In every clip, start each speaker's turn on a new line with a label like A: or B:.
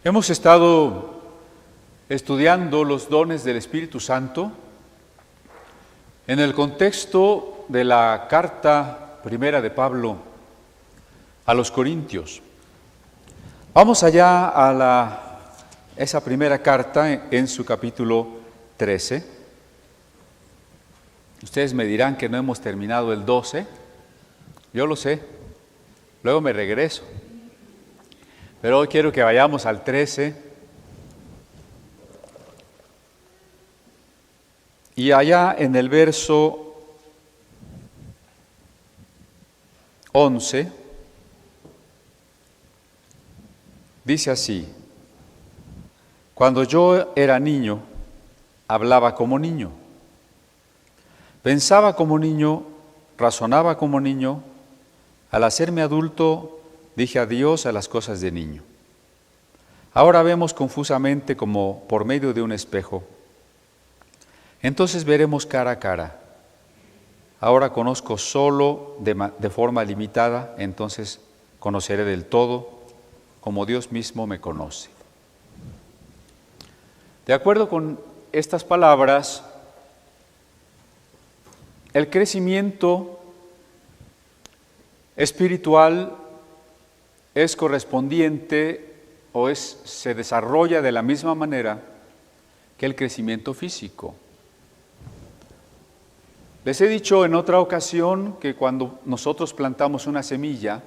A: Hemos estado estudiando los dones del Espíritu Santo en el contexto de la carta primera de Pablo a los Corintios. Vamos allá a esa primera carta en su capítulo 13. Ustedes me dirán que no hemos terminado el 12. Yo lo sé. Luego me regreso. Pero hoy quiero que vayamos al 13. Y allá en el verso 11, dice así: Cuando yo era niño, hablaba como niño, pensaba como niño, razonaba como niño. Al hacerme adulto, dije adiós a las cosas de niño. Ahora vemos confusamente como por medio de un espejo. Entonces veremos cara a cara. Ahora conozco solo de forma limitada, entonces conoceré del todo, como Dios mismo me conoce. De acuerdo con estas palabras, el crecimiento espiritual es correspondiente o se desarrolla de la misma manera que el crecimiento físico. Les he dicho en otra ocasión que cuando nosotros plantamos una semilla,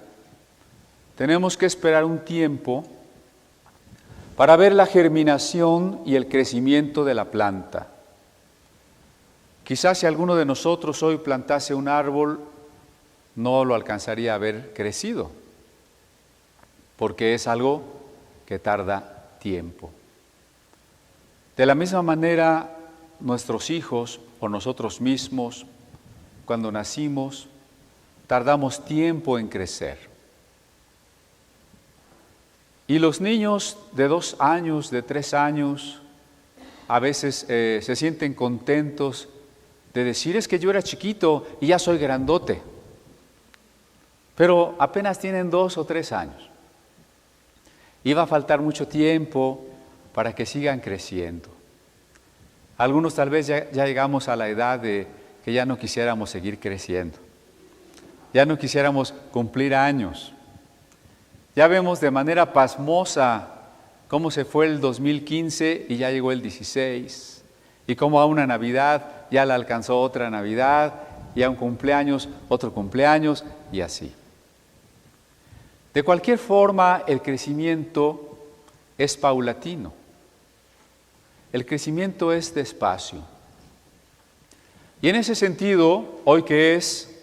A: tenemos que esperar un tiempo para ver la germinación y el crecimiento de la planta. Quizás si alguno de nosotros hoy plantase un árbol, no lo alcanzaría a ver crecido, porque es algo que tarda tiempo. De la misma manera, nuestros hijos o nosotros mismos, cuando nacimos, tardamos tiempo en crecer. Y los niños de 2 años, de 3 años, a veces se sienten contentos de decir: es que yo era chiquito y ya soy grandote. Pero apenas tienen 2 o 3 años. Y va a faltar mucho tiempo para que sigan creciendo. Algunos tal vez ya llegamos a la edad de que ya no quisiéramos seguir creciendo. Ya no quisiéramos cumplir años. Ya vemos de manera pasmosa cómo se fue el 2015 y ya llegó el 16. Y cómo a una Navidad ya la alcanzó otra Navidad, y a un cumpleaños otro cumpleaños, y así. De cualquier forma, el crecimiento es paulatino. El crecimiento es despacio. Y en ese sentido, hoy que es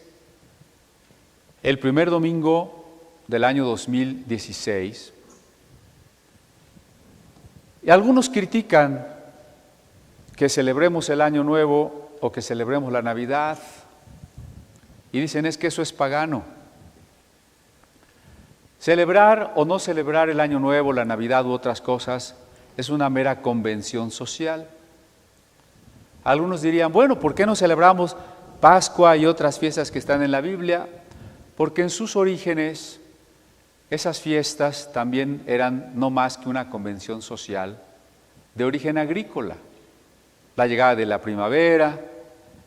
A: el primer domingo del año 2016, y algunos critican que celebremos el Año Nuevo o que celebremos la Navidad, y dicen: es que eso es pagano. Celebrar o no celebrar el Año Nuevo, la Navidad u otras cosas es una mera convención social. Algunos dirían: bueno, ¿por qué no celebramos Pascua y otras fiestas que están en la Biblia? Porque en sus orígenes esas fiestas también eran no más que una convención social de origen agrícola. La llegada de la primavera,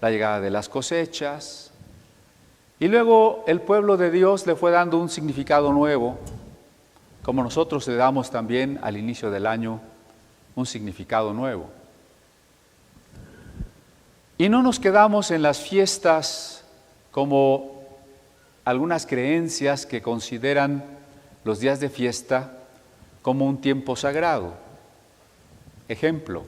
A: la llegada de las cosechas. Y luego el pueblo de Dios le fue dando un significado nuevo, como nosotros le damos también al inicio del año un significado nuevo. Y no nos quedamos en las fiestas como algunas creencias que consideran los días de fiesta como un tiempo sagrado. Ejemplo,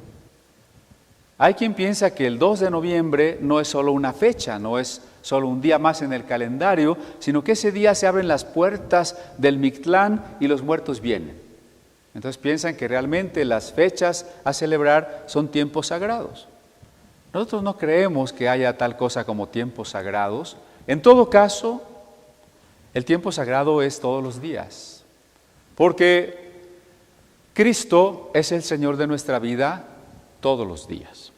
A: hay quien piensa que el 2 de noviembre no es solo una fecha, no es solo un día más en el calendario, sino que ese día se abren las puertas del Mictlán y los muertos vienen. Entonces piensan que realmente las fechas a celebrar son tiempos sagrados. Nosotros no creemos que haya tal cosa como tiempos sagrados. En todo caso, el tiempo sagrado es todos los días, porque Cristo es el Señor de nuestra vida todos los días.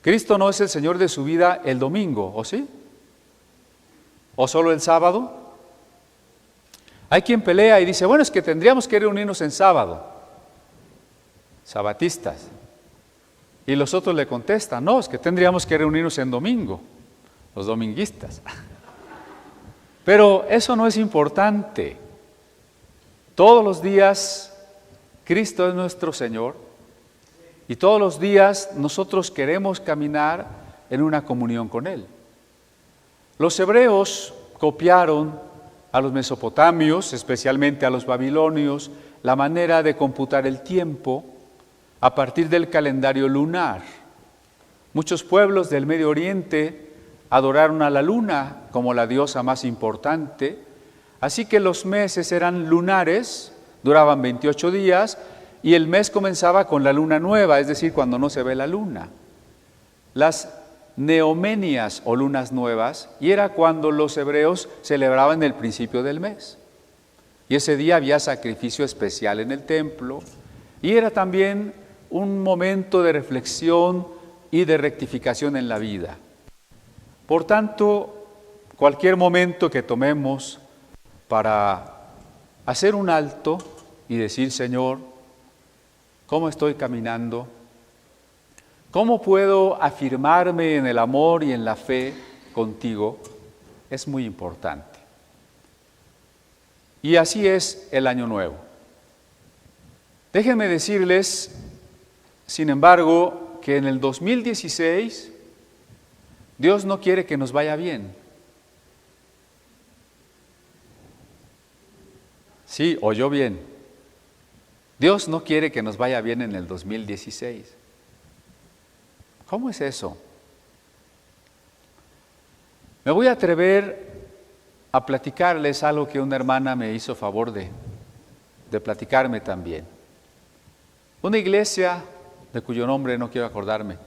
A: Cristo no es el Señor de su vida el domingo, ¿o sí? ¿O solo el sábado? Hay quien pelea y dice, bueno, es que tendríamos que reunirnos en sábado, sabatistas. Y los otros le contestan, no, es que tendríamos que reunirnos en domingo, los dominguistas. Pero eso no es importante. Todos los días Cristo es nuestro Señor y todos los días nosotros queremos caminar en una comunión con Él. Los hebreos copiaron a los mesopotamios, especialmente a los babilonios, la manera de computar el tiempo a partir del calendario lunar. Muchos pueblos del Medio Oriente adoraron a la luna como la diosa más importante, así que los meses eran lunares, duraban 28 días, y el mes comenzaba con la luna nueva, es decir, cuando no se ve la luna. Las neomenias o lunas nuevas, y era cuando los hebreos celebraban el principio del mes. Y ese día había sacrificio especial en el templo, y era también un momento de reflexión y de rectificación en la vida. Por tanto, cualquier momento que tomemos para hacer un alto y decir, Señor, ¿cómo estoy caminando? ¿Cómo puedo afirmarme en el amor y en la fe contigo? Es muy importante. Y así es el año nuevo. Déjenme decirles, sin embargo, que en el 2016 Dios no quiere que nos vaya bien. Sí, oyó bien. Dios no quiere que nos vaya bien en el 2016. ¿Cómo es eso? Me voy a atrever a platicarles algo que una hermana me hizo favor de platicarme también. Una iglesia, de cuyo nombre no quiero acordarme,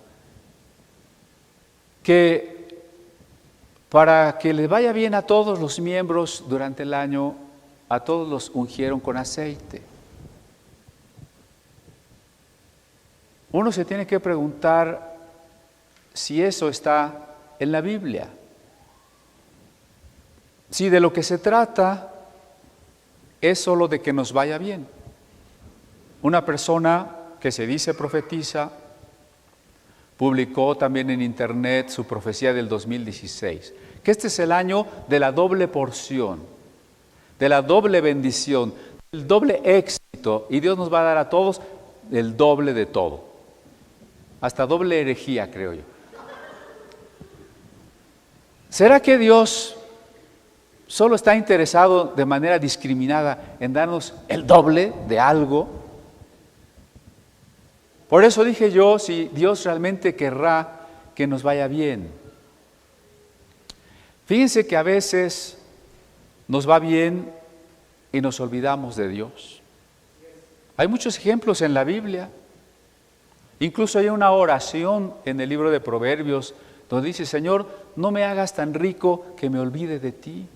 A: que para que les vaya bien a todos los miembros durante el año, a todos los ungieron con aceite. Uno se tiene que preguntar si eso está en la Biblia. Si de lo que se trata es solo de que nos vaya bien. Una persona que se dice profetiza publicó también en internet su profecía del 2016, que este es el año de la doble porción, de la doble bendición, del doble éxito, y Dios nos va a dar a todos el doble de todo, hasta doble herejía, creo yo. ¿Será que Dios solo está interesado de manera discriminada en darnos el doble de algo? Por eso dije yo, si Dios realmente querrá que nos vaya bien. Fíjense que a veces nos va bien y nos olvidamos de Dios. Hay muchos ejemplos en la Biblia. Incluso hay una oración en el libro de Proverbios donde dice, Señor, no me hagas tan rico que me olvide de ti.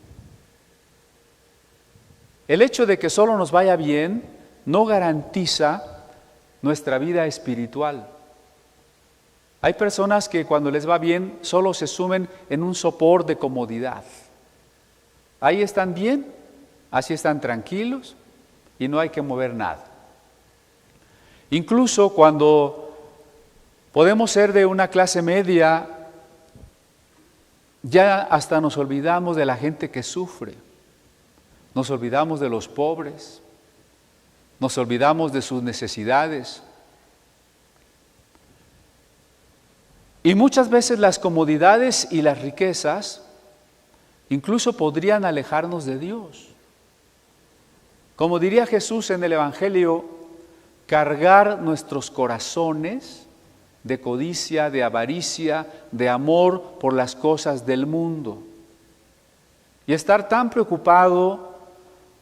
A: El hecho de que solo nos vaya bien no garantiza nuestra vida espiritual. Hay personas que cuando les va bien solo se sumen en un sopor de comodidad. Ahí están bien, así están tranquilos y no hay que mover nada. Incluso cuando podemos ser de una clase media, ya hasta nos olvidamos de la gente que sufre, nos olvidamos de los pobres, nos olvidamos de sus necesidades. Y muchas veces las comodidades y las riquezas incluso podrían alejarnos de Dios. Como diría Jesús en el Evangelio, cargar nuestros corazones de codicia, de avaricia, de amor por las cosas del mundo. Y estar tan preocupado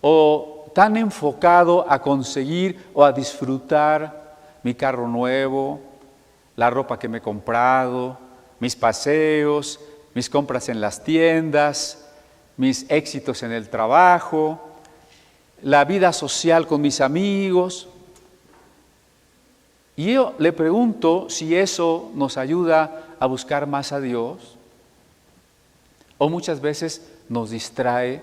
A: o tan enfocado a conseguir o a disfrutar mi carro nuevo, la ropa que me he comprado, mis paseos, mis compras en las tiendas, mis éxitos en el trabajo, la vida social con mis amigos. Y yo le pregunto si eso nos ayuda a buscar más a Dios o muchas veces nos distrae.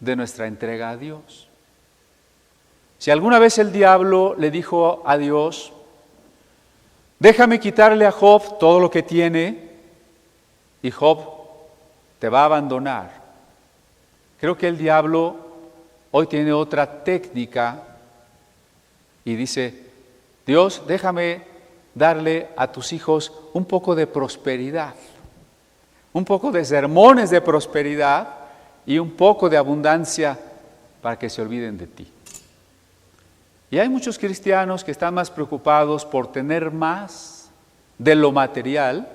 A: de nuestra entrega a Dios. Si alguna vez el diablo le dijo a Dios, déjame quitarle a Job todo lo que tiene y Job te va a abandonar. Creo que el diablo hoy tiene otra técnica y dice, Dios, déjame darle a tus hijos un poco de prosperidad, un poco de sermones de prosperidad y un poco de abundancia para que se olviden de ti. Y hay muchos cristianos que están más preocupados por tener más de lo material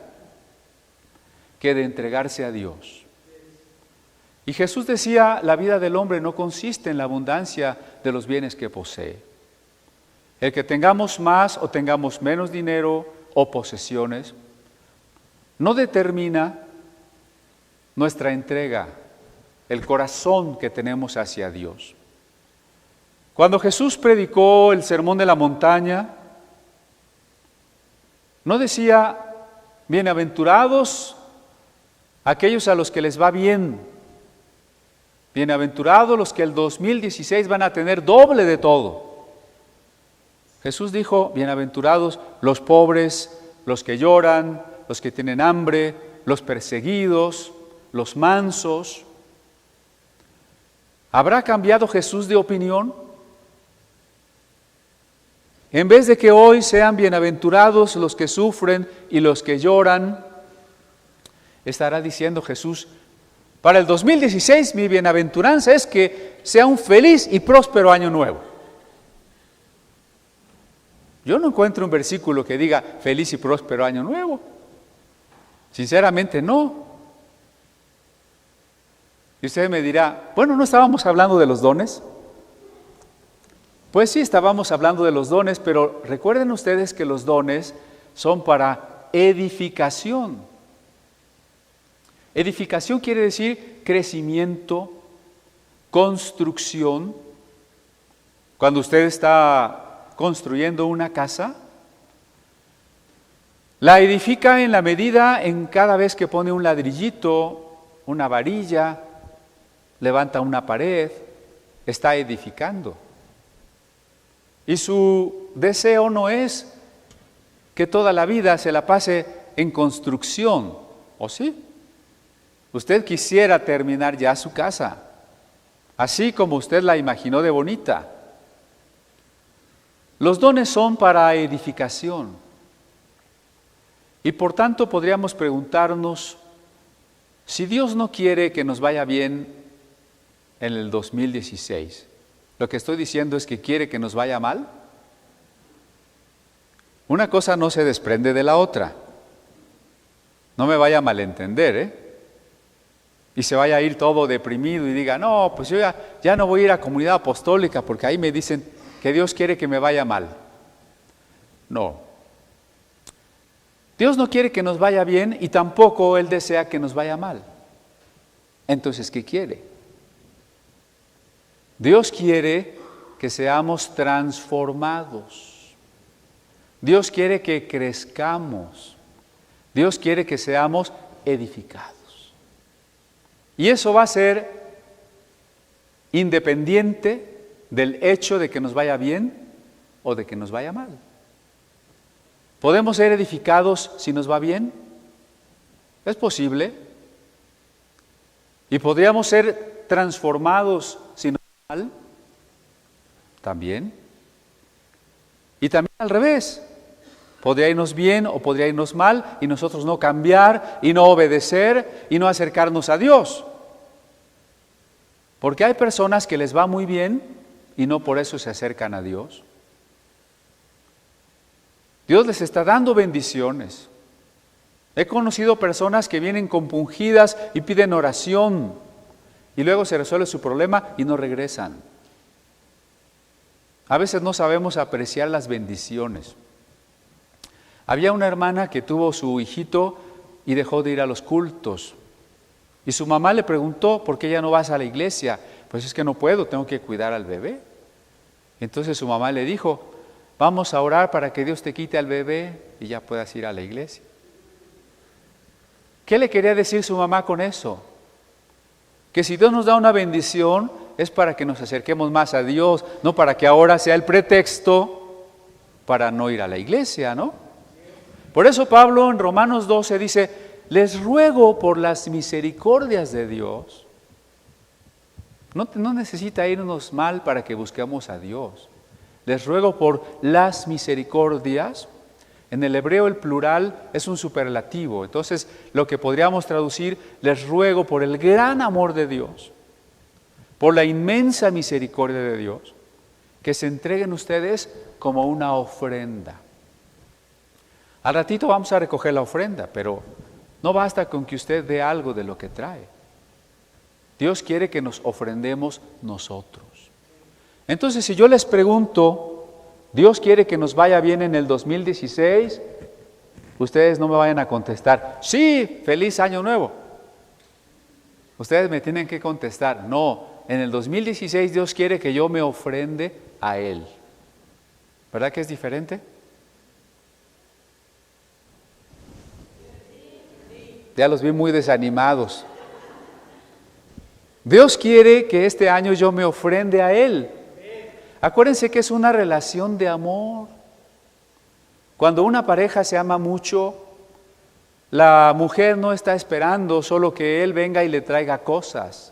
A: que de entregarse a Dios. Y Jesús decía, la vida del hombre no consiste en la abundancia de los bienes que posee. El que tengamos más o tengamos menos dinero o posesiones no determina nuestra entrega, el corazón que tenemos hacia Dios. Cuando Jesús predicó el Sermón de la Montaña, no decía, bienaventurados aquellos a los que les va bien, bienaventurados los que el 2016 van a tener doble de todo. Jesús dijo, bienaventurados los pobres, los que lloran, los que tienen hambre, los perseguidos, los mansos. ¿Habrá cambiado Jesús de opinión? En vez de que hoy sean bienaventurados los que sufren y los que lloran, estará diciendo Jesús, para el 2016 mi bienaventuranza es que sea un feliz y próspero año nuevo. Yo no encuentro un versículo que diga feliz y próspero año nuevo. Sinceramente no. Y usted me dirá, bueno, ¿no estábamos hablando de los dones? Pues sí, estábamos hablando de los dones, pero recuerden ustedes que los dones son para edificación. Edificación quiere decir crecimiento, construcción. Cuando usted está construyendo una casa, la edifica en la medida en cada vez que pone un ladrillito, una varilla, levanta una pared, está edificando. Y su deseo no es que toda la vida se la pase en construcción, ¿o sí? Usted quisiera terminar ya su casa, así como usted la imaginó de bonita. Los dones son para edificación. Y por tanto podríamos preguntarnos, si Dios no quiere que nos vaya bien en el 2016, ¿lo que estoy diciendo es que quiere que nos vaya mal? Una cosa no se desprende de la otra. No me vaya a malentender, ¿eh? Y se vaya a ir todo deprimido y diga, no, pues yo ya no voy a ir a comunidad apostólica porque ahí me dicen que Dios quiere que me vaya mal. No. Dios no quiere que nos vaya bien y tampoco Él desea que nos vaya mal. Entonces, ¿qué quiere? Dios quiere que seamos transformados. Dios quiere que crezcamos. Dios quiere que seamos edificados. Y eso va a ser independiente del hecho de que nos vaya bien o de que nos vaya mal. ¿Podemos ser edificados si nos va bien? Es posible. ¿Y podríamos ser transformados si nos va mal? También. Y también al revés. Podría irnos bien o podría irnos mal y nosotros no cambiar y no obedecer y no acercarnos a Dios. Porque hay personas que les va muy bien y no por eso se acercan a Dios. Dios les está dando bendiciones. He conocido personas que vienen compungidas y piden oración y luego se resuelve su problema y no regresan. A veces no sabemos apreciar las bendiciones. Había una hermana que tuvo su hijito y dejó de ir a los cultos. Y su mamá le preguntó, ¿por qué ya no vas a la iglesia? Pues es que no puedo, tengo que cuidar al bebé. Entonces su mamá le dijo, vamos a orar para que Dios te quite al bebé y ya puedas ir a la iglesia. ¿Qué le quería decir su mamá con eso? Que si Dios nos da una bendición es para que nos acerquemos más a Dios, no para que ahora sea el pretexto para no ir a la iglesia, ¿no? Por eso Pablo en Romanos 12 dice, les ruego por las misericordias de Dios. No necesita irnos mal para que busquemos a Dios. Les ruego por las misericordias. En el hebreo el plural es un superlativo. Entonces lo que podríamos traducir, les ruego por el gran amor de Dios, por la inmensa misericordia de Dios, que se entreguen ustedes como una ofrenda. Al ratito vamos a recoger la ofrenda, pero no basta con que usted dé algo de lo que trae. Dios quiere que nos ofrendemos nosotros. Entonces, si yo les pregunto, ¿Dios quiere que nos vaya bien en el 2016? Ustedes no me vayan a contestar, sí, feliz año nuevo. Ustedes me tienen que contestar, no, en el 2016 Dios quiere que yo me ofrende a Él. ¿Verdad que es diferente? Ya los vi muy desanimados. Dios quiere que este año yo me ofrende a Él. Acuérdense que es una relación de amor. Cuando una pareja se ama mucho, la mujer no está esperando solo que él venga y le traiga cosas.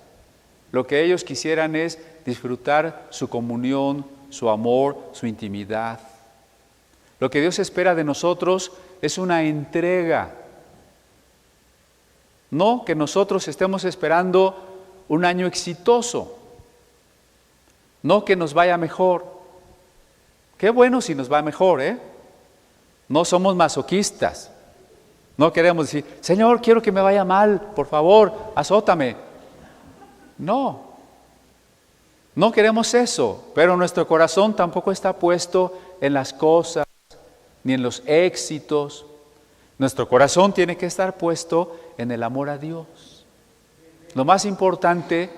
A: Lo que ellos quisieran es disfrutar su comunión, su amor, su intimidad. Lo que Dios espera de nosotros es una entrega. No que nosotros estemos esperando un año exitoso. No que nos vaya mejor. Qué bueno si nos va mejor, ¿eh? No somos masoquistas. No queremos decir, Señor, quiero que me vaya mal, por favor, azótame. No queremos eso, pero nuestro corazón tampoco está puesto en las cosas, ni en los éxitos. Nuestro corazón tiene que estar puesto en el amor a Dios. Lo más importante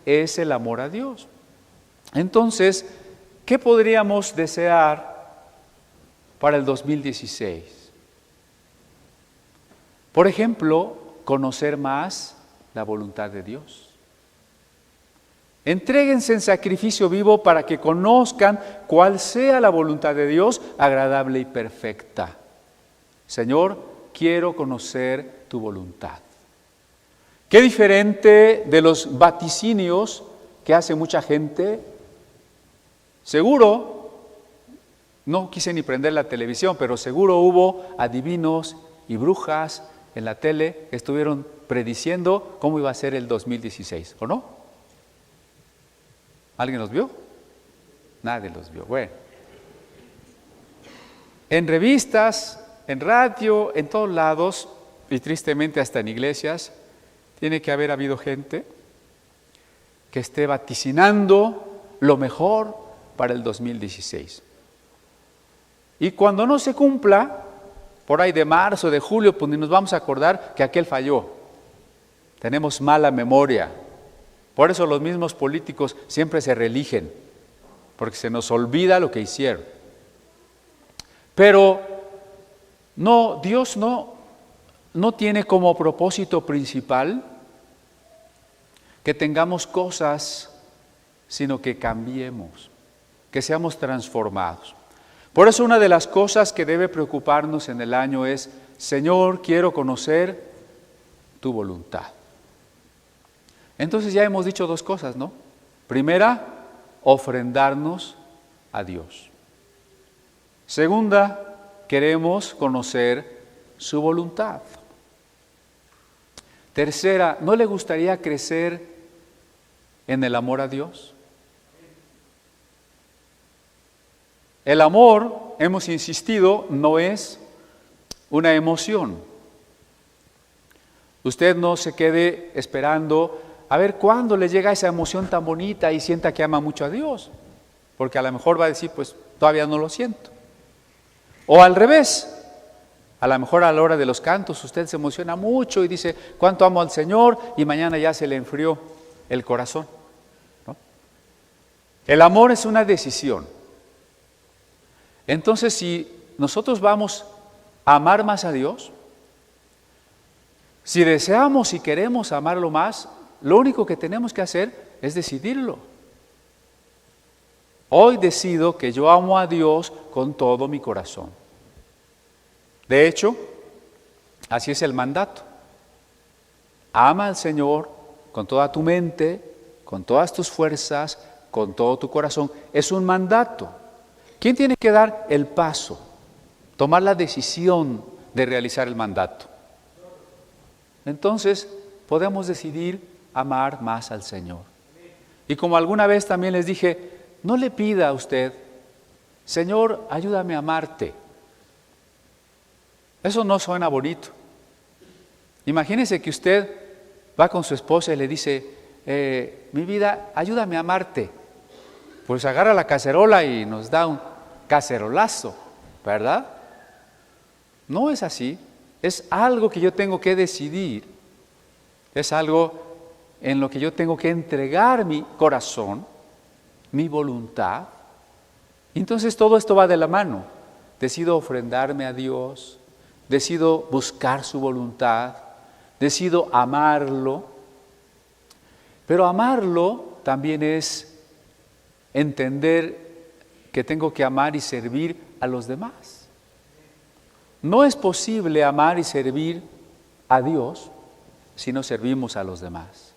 A: es el amor a Dios. Entonces, ¿qué podríamos desear para el 2016? Por ejemplo, conocer más la voluntad de Dios. Entréguense en sacrificio vivo para que conozcan cuál sea la voluntad de Dios, agradable y perfecta. Señor, quiero conocer tu voluntad. Qué diferente de los vaticinios que hace mucha gente. Seguro, no quise ni prender la televisión, pero seguro hubo adivinos y brujas en la tele que estuvieron prediciendo cómo iba a ser el 2016, ¿o no? ¿Alguien los vio? Nadie los vio. Bueno, en revistas, en radio, en todos lados, y tristemente hasta en iglesias, tiene que haber habido gente que esté vaticinando lo mejor para el 2016. Y cuando no se cumpla, por ahí de marzo, de julio, pues ni nos vamos a acordar que aquel falló. Tenemos mala memoria. Por eso los mismos políticos siempre se reeligen, porque se nos olvida lo que hicieron. Pero no, Dios no tiene como propósito principal que tengamos cosas, sino que cambiemos, que seamos transformados. Por eso una de las cosas que debe preocuparnos en el año es, Señor, quiero conocer tu voluntad. Entonces ya hemos dicho dos cosas, ¿no? Primera, ofrendarnos a Dios. Segunda, queremos conocer su voluntad. Tercera, ¿no le gustaría crecer en el amor a Dios? El amor, hemos insistido, no es una emoción. Usted no se quede esperando a ver cuándo le llega esa emoción tan bonita y sienta que ama mucho a Dios, porque a lo mejor va a decir, pues todavía no lo siento. O al revés, a lo mejor a la hora de los cantos usted se emociona mucho y dice, cuánto amo al Señor, y mañana ya se le enfrió el corazón, ¿no? El amor es una decisión. Entonces, si nosotros vamos a amar más a Dios, si deseamos y queremos amarlo más, lo único que tenemos que hacer es decidirlo. Hoy decido que yo amo a Dios con todo mi corazón. De hecho, así es el mandato. Ama al Señor con toda tu mente, con todas tus fuerzas, con todo tu corazón. Es un mandato. ¿Quién tiene que dar el paso? Tomar la decisión de realizar el mandato. Entonces, podemos decidir amar más al Señor. Y como alguna vez también les dije, no le pida a usted, Señor, ayúdame a amarte. Eso no suena bonito. Imagínese que usted va con su esposa y le dice, mi vida, ayúdame a amarte. Pues agarra la cacerola y nos da un cacerolazo, ¿verdad? No es así. Es algo que yo tengo que decidir. Es algo en lo que yo tengo que entregar mi corazón, mi voluntad. Entonces todo esto va de la mano. Decido ofrendarme a Dios, decido buscar su voluntad, decido amarlo. Pero amarlo también es entender que tengo que amar y servir a los demás. No es posible amar y servir a Dios si no servimos a los demás.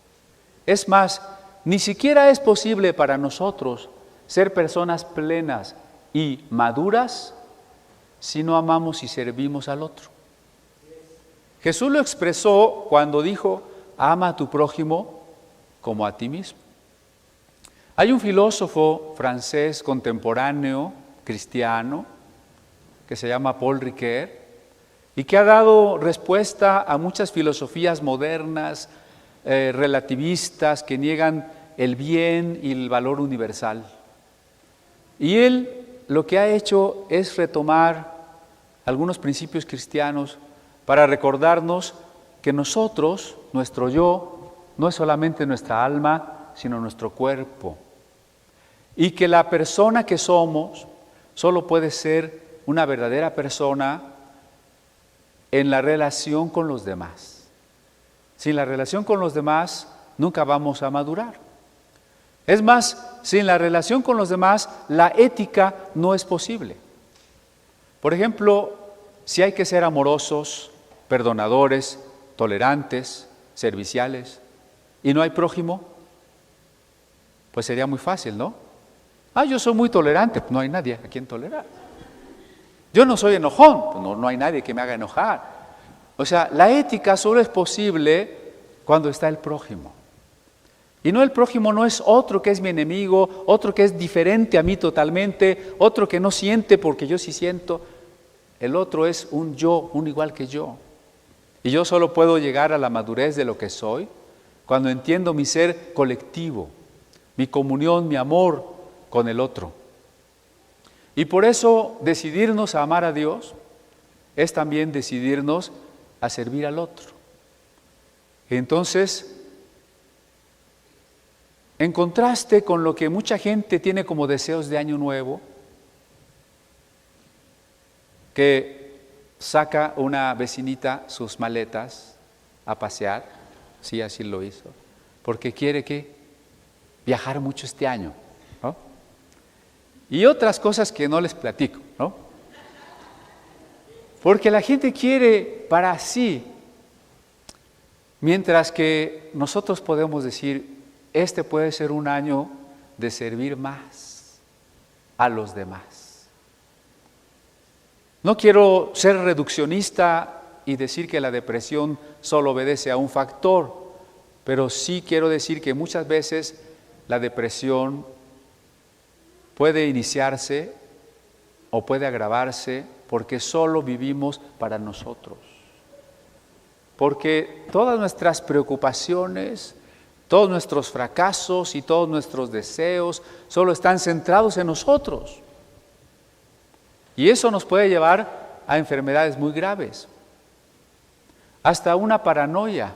A: Es más, ni siquiera es posible para nosotros ser personas plenas y maduras si no amamos y servimos al otro. Jesús lo expresó cuando dijo, ama a tu prójimo como a ti mismo. Hay un filósofo francés contemporáneo, cristiano, que se llama Paul Ricoeur, y que ha dado respuesta a muchas filosofías modernas, relativistas, que niegan el bien y el valor universal. Y él lo que ha hecho es retomar algunos principios cristianos para recordarnos que nosotros, nuestro yo, no es solamente nuestra alma, sino nuestro cuerpo. Y que la persona que somos solo puede ser una verdadera persona en la relación con los demás. Sin la relación con los demás, nunca vamos a madurar. Es más, sin la relación con los demás, la ética no es posible. Por ejemplo, si hay que ser amorosos, perdonadores, tolerantes, serviciales, y no hay prójimo, pues sería muy fácil, ¿no? Yo soy muy tolerante, pues no hay nadie a quien tolerar. Yo no soy enojón, pues no hay nadie que me haga enojar. O sea, la ética solo es posible cuando está el prójimo. Y no, el prójimo no es otro que es mi enemigo, otro que es diferente a mí totalmente, otro que no siente porque yo sí siento. El otro es un yo, un igual que yo. Y yo solo puedo llegar a la madurez de lo que soy cuando entiendo mi ser colectivo, mi comunión, mi amor con el otro. Y por eso decidirnos a amar a Dios es también decidirnos a servir al otro. Entonces, en contraste con lo que mucha gente tiene como deseos de año nuevo, que saca una vecinita sus maletas a pasear, sí, así lo hizo, porque quiere que viajar mucho este año, ¿no? Y otras cosas que no les platico, ¿no? Porque la gente quiere para sí, mientras que nosotros podemos decir, este puede ser un año de servir más a los demás. No quiero ser reduccionista y decir que la depresión solo obedece a un factor, pero sí quiero decir que muchas veces la depresión puede iniciarse o puede agravarse porque solo vivimos para nosotros. Porque todas nuestras preocupaciones, todos nuestros fracasos y todos nuestros deseos solo están centrados en nosotros. Y eso nos puede llevar a enfermedades muy graves, hasta una paranoia.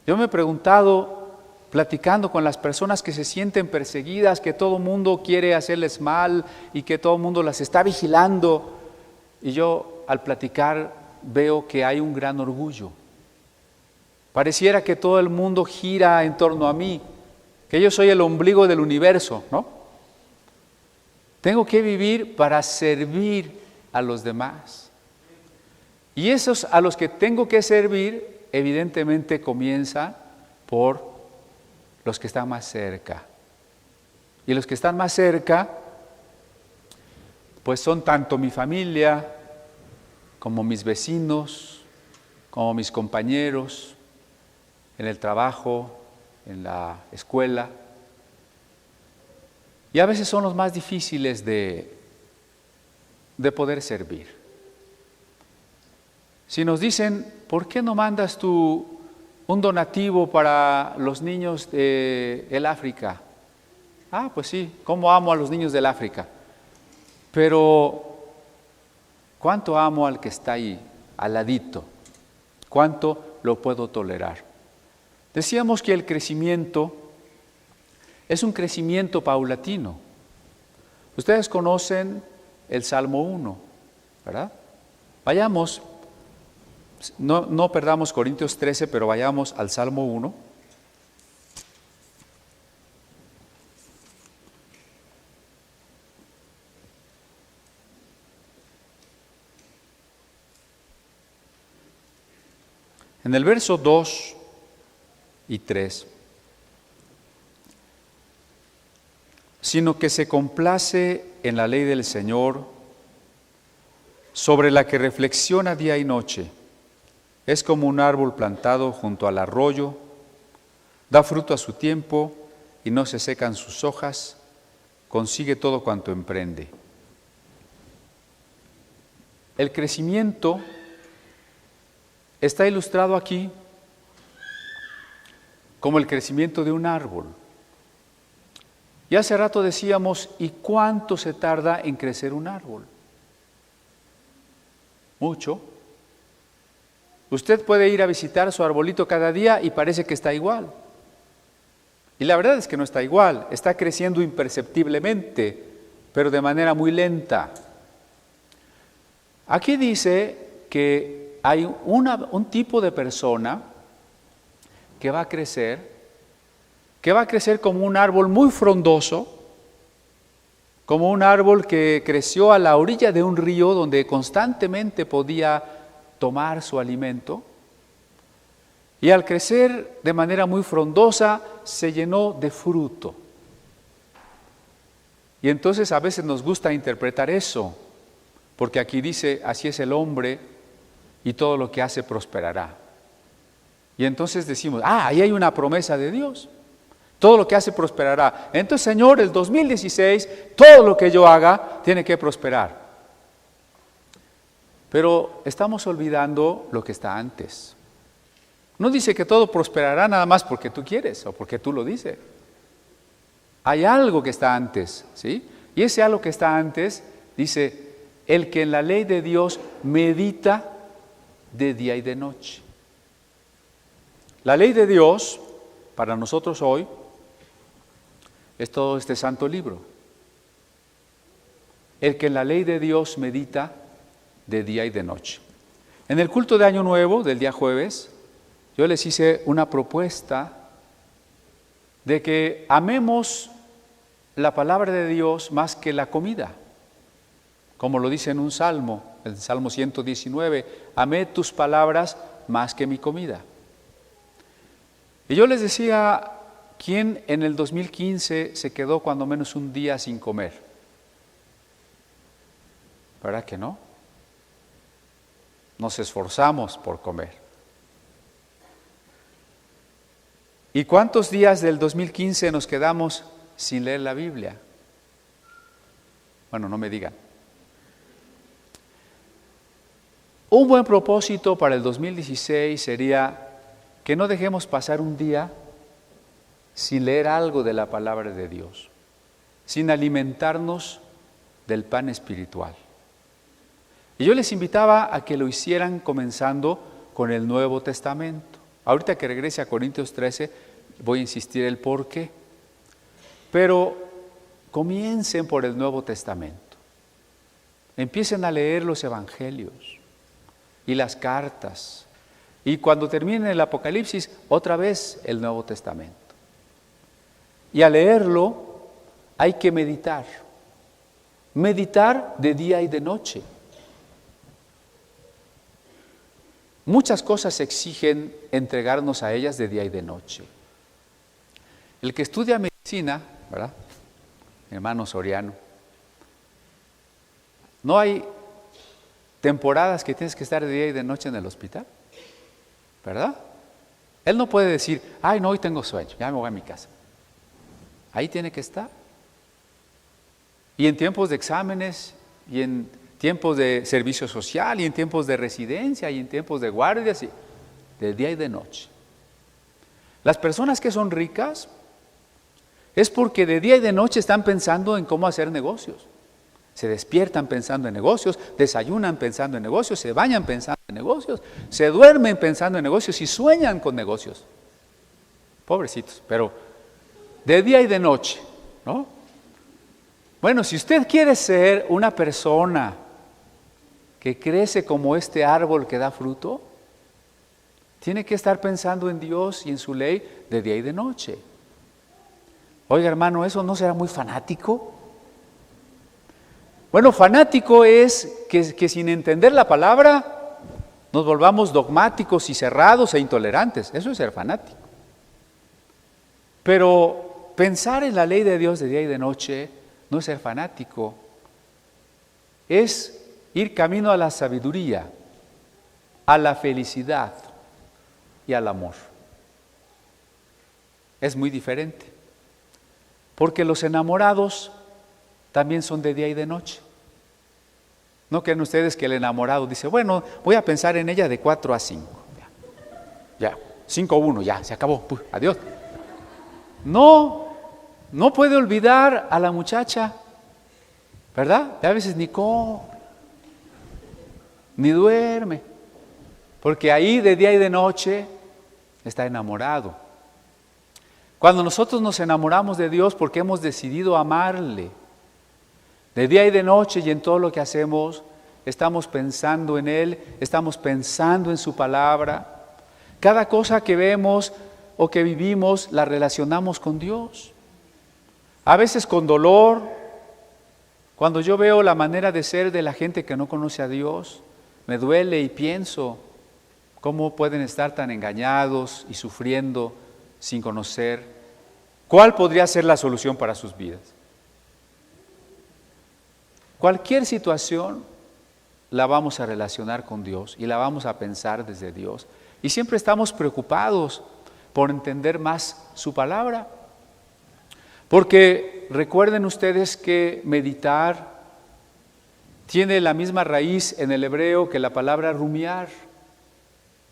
A: Yo me he preguntado, platicando con las personas que se sienten perseguidas, que todo el mundo quiere hacerles mal y que todo el mundo las está vigilando, y yo al platicar veo que hay un gran orgullo. Pareciera que todo el mundo gira en torno a mí, que yo soy el ombligo del universo, ¿no? Tengo que vivir para servir a los demás. Y esos a los que tengo que servir, evidentemente comienza por los que están más cerca. Y los que están más cerca, pues son tanto mi familia, como mis vecinos, como mis compañeros, en el trabajo, en la escuela. Y a veces son los más difíciles de poder servir. Si nos dicen, ¿por qué no mandas tú un donativo para los niños del África? Ah, pues sí, cómo amo a los niños del África. Pero, ¿cuánto amo al que está ahí, al ladito? ¿Cuánto lo puedo tolerar? Decíamos que el crecimiento es un crecimiento paulatino. Ustedes conocen el Salmo 1, ¿verdad? Vayamos, no perdamos Corintios 13, pero vayamos al Salmo 1. En el verso 2 y 3, sino que se complace en la ley del Señor, sobre la que reflexiona día y noche. Es como un árbol plantado junto al arroyo, da fruto a su tiempo y no se secan sus hojas, consigue todo cuanto emprende. El crecimiento está ilustrado aquí como el crecimiento de un árbol. Y hace rato decíamos, ¿y cuánto se tarda en crecer un árbol? Mucho. Usted puede ir a visitar su arbolito cada día y parece que está igual. Y la verdad es que no está igual, está creciendo imperceptiblemente, pero de manera muy lenta. Aquí dice que hay un tipo de persona que va a crecer como un árbol muy frondoso, como un árbol que creció a la orilla de un río donde constantemente podía tomar su alimento, y al crecer de manera muy frondosa se llenó de fruto. Y entonces a veces nos gusta interpretar eso, porque aquí dice, así es el hombre y todo lo que hace prosperará. Y entonces decimos, ahí hay una promesa de Dios. Todo lo que hace prosperará. Entonces, Señor, el 2016, todo lo que yo haga tiene que prosperar. Pero estamos olvidando lo que está antes. No dice que todo prosperará nada más porque tú quieres o porque tú lo dices. Hay algo que está antes, ¿sí? Y ese algo que está antes dice, el que en la ley de Dios medita de día y de noche. La ley de Dios, para nosotros hoy, es todo este santo libro. El que en la ley de Dios medita de día y de noche. En el culto de Año Nuevo, del día jueves, yo les hice una propuesta de que amemos la palabra de Dios más que la comida. Como lo dice en un salmo, el Salmo 119, amé tus palabras más que mi comida. Y yo les decía, ¿quién en el 2015 se quedó cuando menos un día sin comer? ¿Verdad que no? Nos esforzamos por comer. ¿Y cuántos días del 2015 nos quedamos sin leer la Biblia? Bueno, no me digan. Un buen propósito para el 2016 sería que no dejemos pasar un día sin leer algo de la palabra de Dios, sin alimentarnos del pan espiritual. Y yo les invitaba a que lo hicieran comenzando con el Nuevo Testamento. Ahorita que regrese a Corintios 13 voy a insistir el por qué. Pero comiencen por el Nuevo Testamento. Empiecen a leer los evangelios y las cartas Y cuando termine el Apocalipsis, otra vez el Nuevo Testamento. Y al leerlo hay que meditar. Meditar de día y de noche. Muchas cosas exigen entregarnos a ellas de día y de noche. El que estudia medicina, ¿verdad? Mi hermano Soriano, no hay temporadas que tienes que estar de día y de noche en el hospital, ¿verdad? Él no puede decir, ay, no, hoy tengo sueño, ya me voy a mi casa. Ahí tiene que estar. Y en tiempos de exámenes, y en tiempos de servicio social, y en tiempos de residencia, y en tiempos de guardias, y de día y de noche. Las personas que son ricas es porque de día y de noche están pensando en cómo hacer negocios. Se despiertan pensando en negocios, desayunan pensando en negocios, se bañan pensando en negocios, se duermen pensando en negocios y sueñan con negocios. Pobrecitos, pero de día y de noche, ¿no? Bueno, si usted quiere ser una persona que crece como este árbol que da fruto, tiene que estar pensando en Dios y en su ley de día y de noche. Oiga, hermano, ¿eso no será muy fanático? Bueno, fanático es que sin entender la palabra nos volvamos dogmáticos y cerrados e intolerantes. Eso es ser fanático. Pero pensar en la ley de Dios de día y de noche no es ser fanático. Es ir camino a la sabiduría, a la felicidad y al amor. Es muy diferente. Porque los enamorados también son de día y de noche. ¿No creen ustedes que el enamorado dice, bueno, voy a pensar en ella de 4 a 5? Ya, 5 a 1, ya, se acabó, adiós. No puede olvidar a la muchacha, ¿verdad? Y a veces ni come, ni duerme, porque ahí de día y de noche está enamorado. Cuando nosotros nos enamoramos de Dios porque hemos decidido amarle, de día y de noche y en todo lo que hacemos, estamos pensando en Él, estamos pensando en su palabra. Cada cosa que vemos o que vivimos la relacionamos con Dios. A veces con dolor, cuando yo veo la manera de ser de la gente que no conoce a Dios, me duele y pienso cómo pueden estar tan engañados y sufriendo sin conocer cuál podría ser la solución para sus vidas. Cualquier situación la vamos a relacionar con Dios y la vamos a pensar desde Dios. Y siempre estamos preocupados por entender más su palabra. Porque recuerden ustedes que meditar tiene la misma raíz en el hebreo que la palabra rumiar.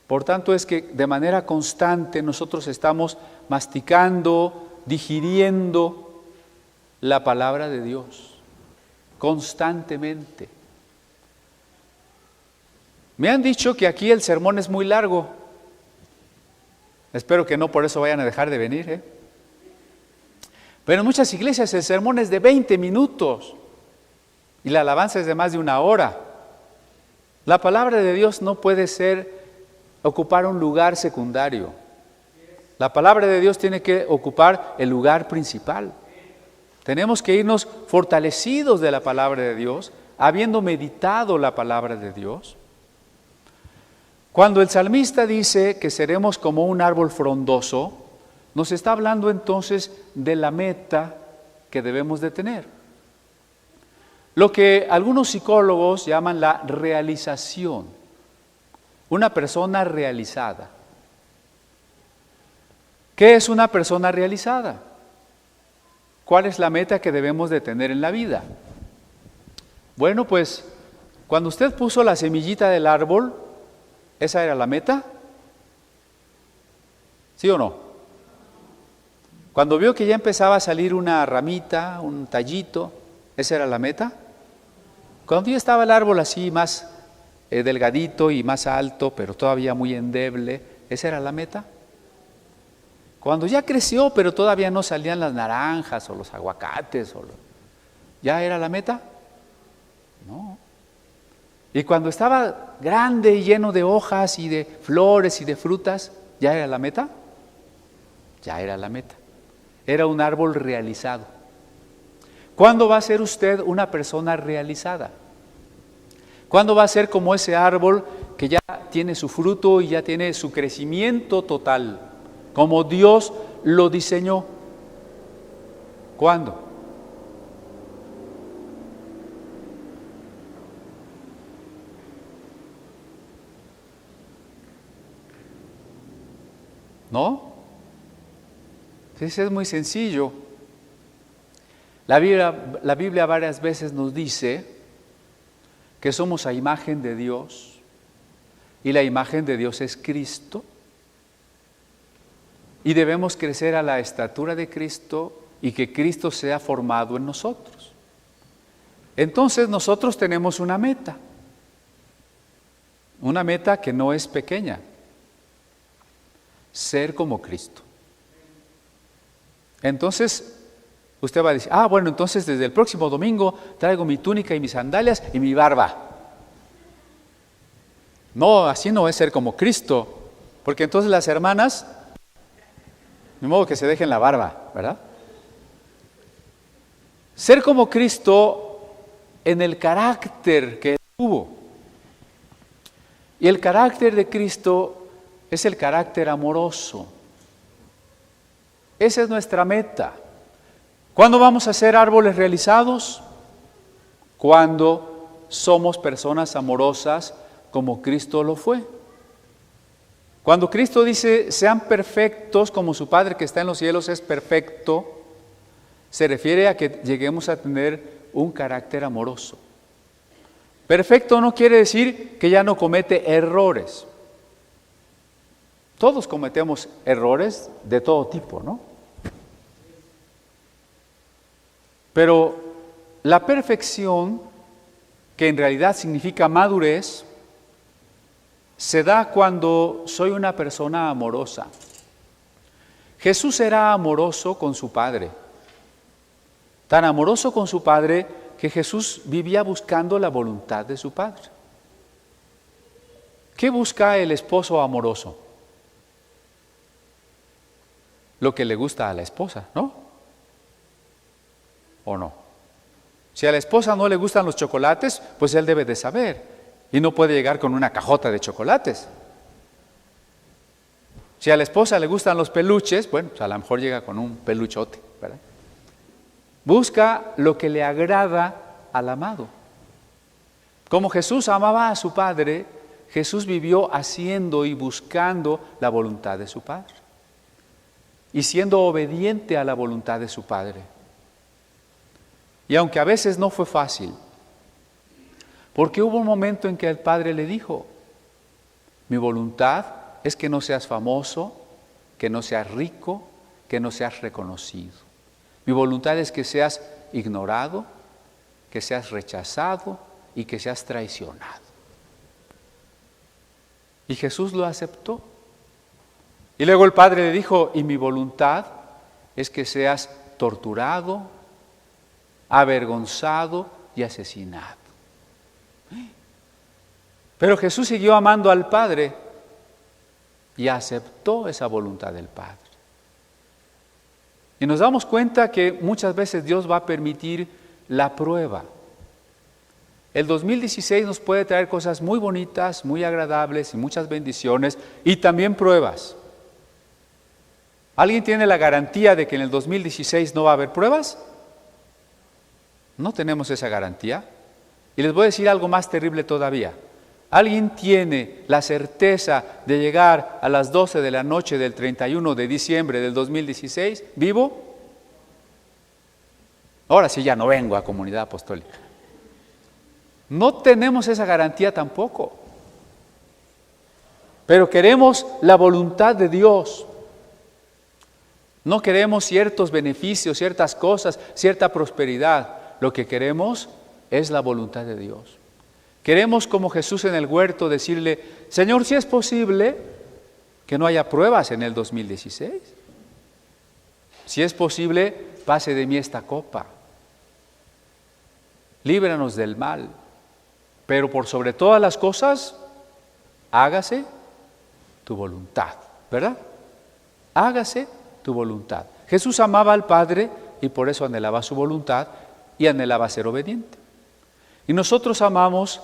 A: Por tanto es que de manera constante nosotros estamos masticando, digiriendo la palabra de Dios. Constantemente. Me han dicho que aquí el sermón es muy largo. Espero que no por eso vayan a dejar de venir, Pero en muchas iglesias el sermón es de 20 minutos y la alabanza es de más de 1 hora. La palabra de Dios no puede ocupar un lugar secundario. La palabra de Dios tiene que ocupar el lugar principal. Tenemos que irnos fortalecidos de la palabra de Dios, habiendo meditado la palabra de Dios. Cuando el salmista dice que seremos como un árbol frondoso, nos está hablando entonces de la meta que debemos de tener. Lo que algunos psicólogos llaman la realización. Una persona realizada. ¿Qué es una persona realizada? ¿Cuál es la meta que debemos de tener en la vida? Bueno, pues, cuando usted puso la semillita del árbol, ¿esa era la meta? ¿Sí o no? Cuando vio que ya empezaba a salir una ramita, un tallito, ¿esa era la meta? Cuando ya estaba el árbol así más delgadito y más alto, pero todavía muy endeble, ¿esa era la meta? Cuando ya creció, pero todavía no salían las naranjas o los aguacates, ¿ya era la meta? No. Y cuando estaba grande y lleno de hojas y de flores y de frutas, ¿ya era la meta? Ya era la meta. Era un árbol realizado. ¿Cuándo va a ser usted una persona realizada? ¿Cuándo va a ser como ese árbol que ya tiene su fruto y ya tiene su crecimiento total, como Dios lo diseñó? ¿Cuándo? ¿No? Entonces es muy sencillo. La Biblia varias veces nos dice que somos a imagen de Dios y la imagen de Dios es Cristo y debemos crecer a la estatura de Cristo y que Cristo sea formado en nosotros. Entonces nosotros tenemos una meta que no es pequeña: ser como Cristo. Entonces usted va a decir, bueno, entonces desde el próximo domingo traigo mi túnica y mis sandalias y mi barba. No, así no es ser como Cristo, porque entonces las hermanas, de modo que se dejen la barba, ¿verdad? Ser como Cristo en el carácter que Él tuvo. Y el carácter de Cristo es el carácter amoroso. Esa es nuestra meta. ¿Cuándo vamos a ser árboles realizados? Cuando somos personas amorosas como Cristo lo fue. Cuando Cristo dice, sean perfectos como su Padre que está en los cielos es perfecto, se refiere a que lleguemos a tener un carácter amoroso. Perfecto no quiere decir que ya no comete errores. Todos cometemos errores de todo tipo, ¿no? Pero la perfección, que en realidad significa madurez, se da cuando soy una persona amorosa. Jesús era amoroso con su Padre, tan amoroso con su Padre que Jesús vivía buscando la voluntad de su Padre. ¿Qué busca el esposo amoroso? Lo que le gusta a la esposa, ¿no? ¿O no? Si a la esposa no le gustan los chocolates, pues él debe de saber y no puede llegar con una cajota de chocolates. Si a la esposa le gustan los peluches, bueno, pues a lo mejor llega con un peluchote, ¿verdad? Busca lo que le agrada al amado. Como Jesús amaba a su Padre, Jesús vivió haciendo y buscando la voluntad de su Padre y siendo obediente a la voluntad de su Padre. Y aunque a veces no fue fácil, porque hubo un momento en que el Padre le dijo, mi voluntad es que no seas famoso, que no seas rico, que no seas reconocido. Mi voluntad es que seas ignorado, que seas rechazado y que seas traicionado. Y Jesús lo aceptó. Y luego el Padre le dijo, y mi voluntad es que seas torturado, avergonzado y asesinado. Pero Jesús siguió amando al Padre y aceptó esa voluntad del Padre. Y nos damos cuenta que muchas veces Dios va a permitir la prueba. El 2016 nos puede traer cosas muy bonitas, muy agradables y muchas bendiciones y también pruebas. ¿Alguien tiene la garantía de que en el 2016 no va a haber pruebas? No tenemos esa garantía. Y les voy a decir algo más terrible todavía. ¿Alguien tiene la certeza de llegar a las 12 de la noche del 31 de diciembre del 2016 vivo? Ahora sí ya no vengo a Comunidad Apostólica. No tenemos esa garantía tampoco. Pero queremos la voluntad de Dios. No queremos ciertos beneficios, ciertas cosas, cierta prosperidad. Lo que queremos es la voluntad de Dios. Queremos, como Jesús en el huerto, decirle, Señor, si es posible que no haya pruebas en el 2016. Si es posible, pase de mí esta copa. Líbranos del mal. Pero por sobre todas las cosas, hágase tu voluntad, ¿verdad? Hágase tu voluntad. Jesús amaba al Padre y por eso anhelaba su voluntad y anhelaba ser obediente. Y nosotros amamos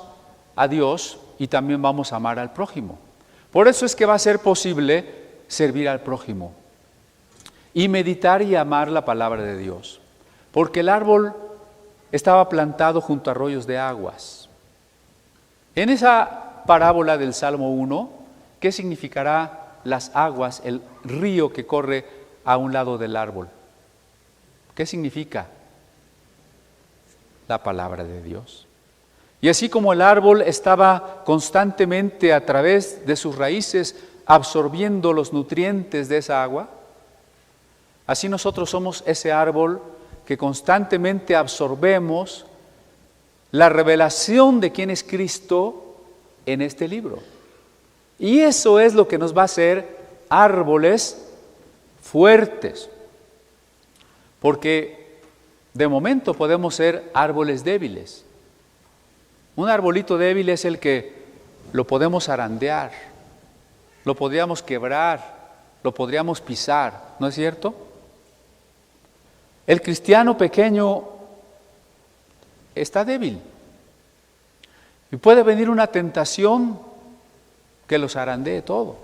A: a Dios y también vamos a amar al prójimo. Por eso es que va a ser posible servir al prójimo y meditar y amar la palabra de Dios. Porque el árbol estaba plantado junto a arroyos de aguas. En esa parábola del Salmo 1, ¿qué significará las aguas, el río que corre a un lado del árbol? ¿Qué significa? La palabra de Dios. Y así como el árbol estaba constantemente a través de sus raíces absorbiendo los nutrientes de esa agua, así nosotros somos ese árbol que constantemente absorbemos la revelación de quién es Cristo en este libro. Y eso es lo que nos va a hacer árboles fuertes, porque de momento podemos ser árboles débiles. Un arbolito débil es el que lo podemos zarandear, lo podríamos quebrar, lo podríamos pisar, ¿no es cierto? El cristiano pequeño está débil y puede venir una tentación que lo zarandee todo.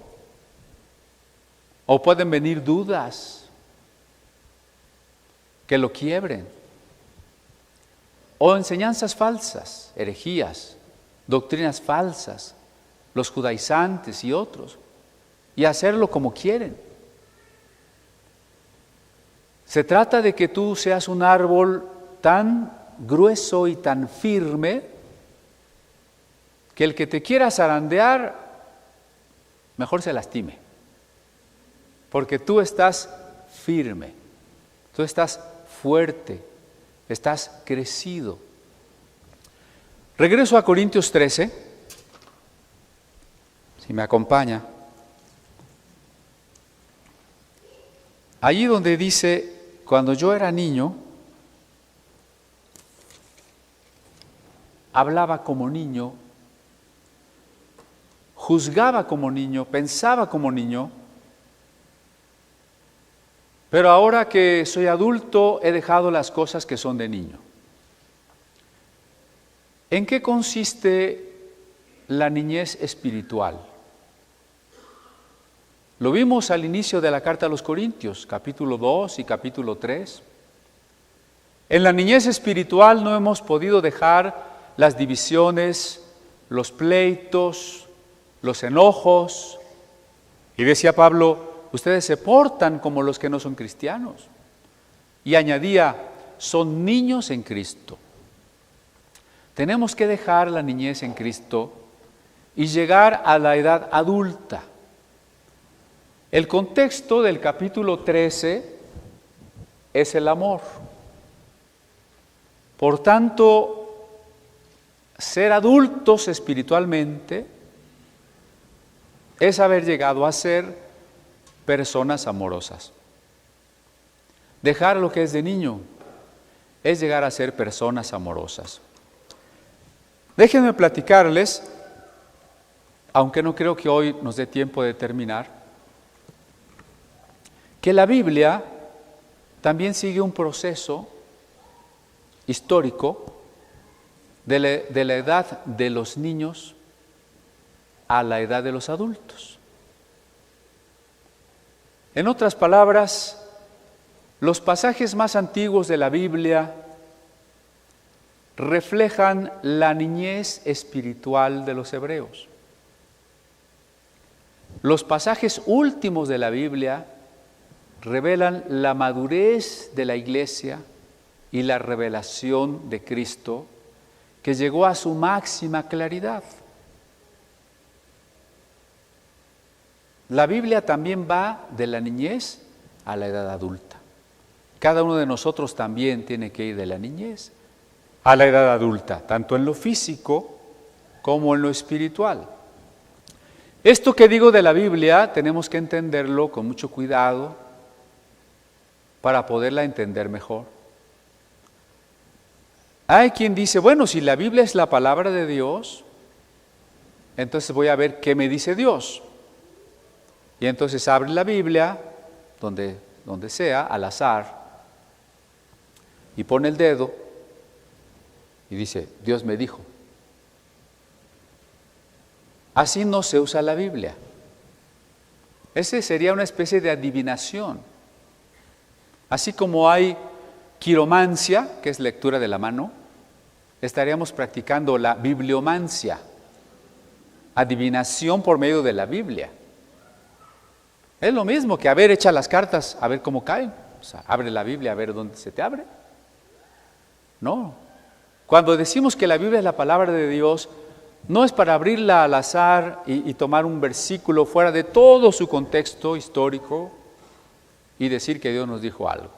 A: O pueden venir dudas que lo quiebren. O enseñanzas falsas, herejías, doctrinas falsas, los judaizantes y otros, y hacerlo como quieren. Se trata de que tú seas un árbol tan grueso y tan firme que el que te quiera zarandear, mejor se lastime. Porque tú estás firme, tú estás fuerte, estás crecido. Regreso a Corintios 13, si me acompaña. Allí donde dice, cuando yo era niño, hablaba como niño, juzgaba como niño, pensaba como niño, pero ahora que soy adulto he dejado las cosas que son de niño. ¿En qué consiste la niñez espiritual? Lo vimos al inicio de la carta a los Corintios, capítulo 2 y capítulo 3. En la niñez espiritual no hemos podido dejar las divisiones, los pleitos, los enojos. Y decía Pablo, ustedes se portan como los que no son cristianos. Y añadía, son niños en Cristo. Tenemos que dejar la niñez en Cristo y llegar a la edad adulta. El contexto del capítulo 13 es el amor. Por tanto, ser adultos espiritualmente es haber llegado a ser personas amorosas. Dejar lo que es de niño es llegar a ser personas amorosas. Déjenme platicarles, aunque no creo que hoy nos dé tiempo de terminar, que la Biblia también sigue un proceso histórico de la edad de los niños a la edad de los adultos. En otras palabras, los pasajes más antiguos de la Biblia reflejan la niñez espiritual de los hebreos. Los pasajes últimos de la Biblia revelan la madurez de la iglesia y la revelación de Cristo que llegó a su máxima claridad. La Biblia también va de la niñez a la edad adulta. Cada uno de nosotros también tiene que ir de la niñez a la edad adulta, tanto en lo físico como en lo espiritual. Esto que digo de la Biblia tenemos que entenderlo con mucho cuidado para poderla entender mejor. Hay quien dice, bueno, si la Biblia es la palabra de Dios, entonces voy a ver qué me dice Dios. Y entonces abre la Biblia, donde sea, al azar, y pone el dedo y dice, Dios me dijo. Así no se usa la Biblia. Ese sería una especie de adivinación. Así como hay quiromancia, que es lectura de la mano, estaríamos practicando la bibliomancia, adivinación por medio de la Biblia. Es lo mismo que, a ver, echa las cartas, a ver cómo caen. O sea, abre la Biblia, a ver dónde se te abre. No. Cuando decimos que la Biblia es la palabra de Dios, no es para abrirla al azar y tomar un versículo fuera de todo su contexto histórico y decir que Dios nos dijo algo.